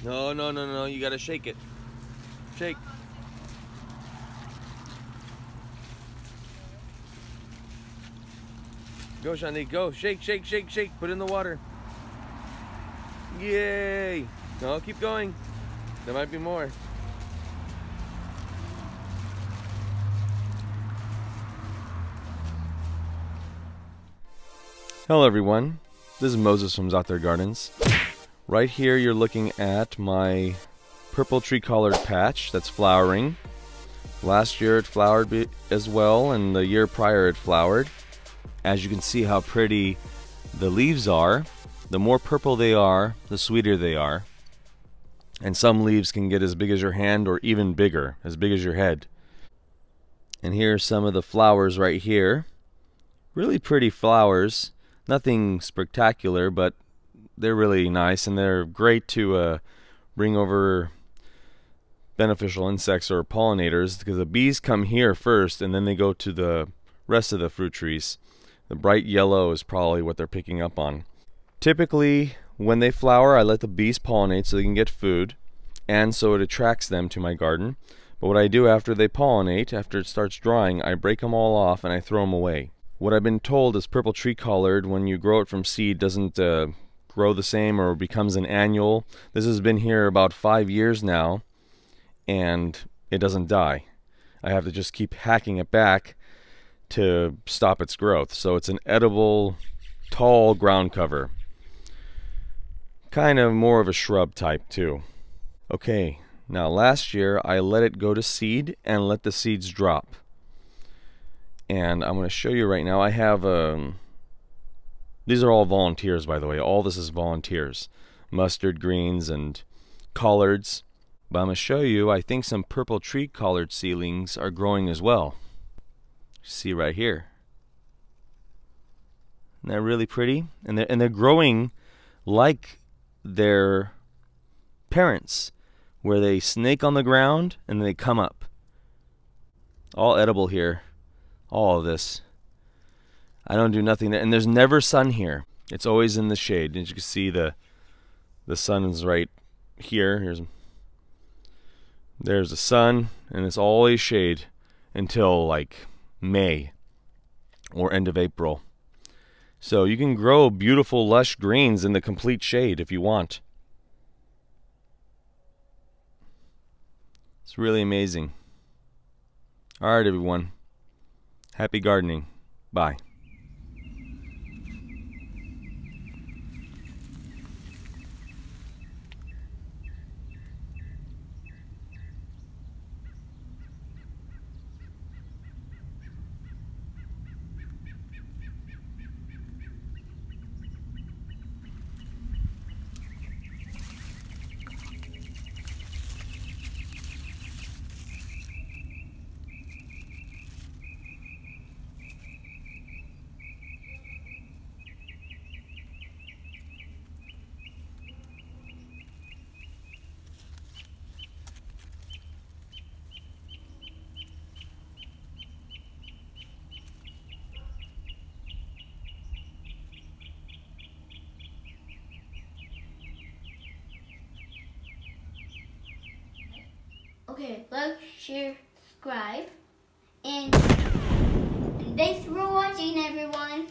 No, no, no, no. You gotta shake it. Shake. Go, Shani, go. Shake, shake, shake, shake. Put it in the water. Yay. No, keep going. There might be more. Hello, everyone. This is Moses from Zaatar Gardens. Right here, you're looking at my purple tree collard patch that's flowering. Last year it flowered as well, and the year prior it flowered. As you can see how pretty the leaves are, the more purple they are, the sweeter they are. And some leaves can get as big as your hand or even bigger, as big as your head. And here's some of the flowers right here. Really pretty flowers. Nothing spectacular, but they're really nice, and they're great to bring over beneficial insects or pollinators, because the bees come here first and then they go to the rest of the fruit trees. The bright yellow is probably what they're picking up on. Typically, when they flower, I let the bees pollinate so they can get food, and so it attracts them to my garden. But what I do after they pollinate, after it starts drying, I break them all off and I throw them away. What I've been told is purple tree collard, when you grow it from seed, doesn't grow the same or becomes an annual. This has been here about 5 years now, and it doesn't die. I have to just keep hacking it back to stop its growth. So it's an edible, tall ground cover. Kind of more of a shrub type too. Okay, now last year I let it go to seed and let the seeds drop. And I'm going to show you right now. I have these are all volunteers, by the way. All this is volunteers. Mustard greens and collards. But I'm going to show you, I think some purple tree collard seedlings are growing as well. See right here. Isn't that really pretty? And they're growing like their parents, where they snake on the ground and they come up. All edible here. All of this. I don't do nothing there, and there's never sun here. It's always in the shade. As you can see, the sun is right here. There's the sun, and it's always shade until like May or end of April. So you can grow beautiful lush greens in the complete shade if you want. It's really amazing. Alright, everyone. Happy gardening. Bye. Okay, like, share, subscribe, and thanks for watching, everyone.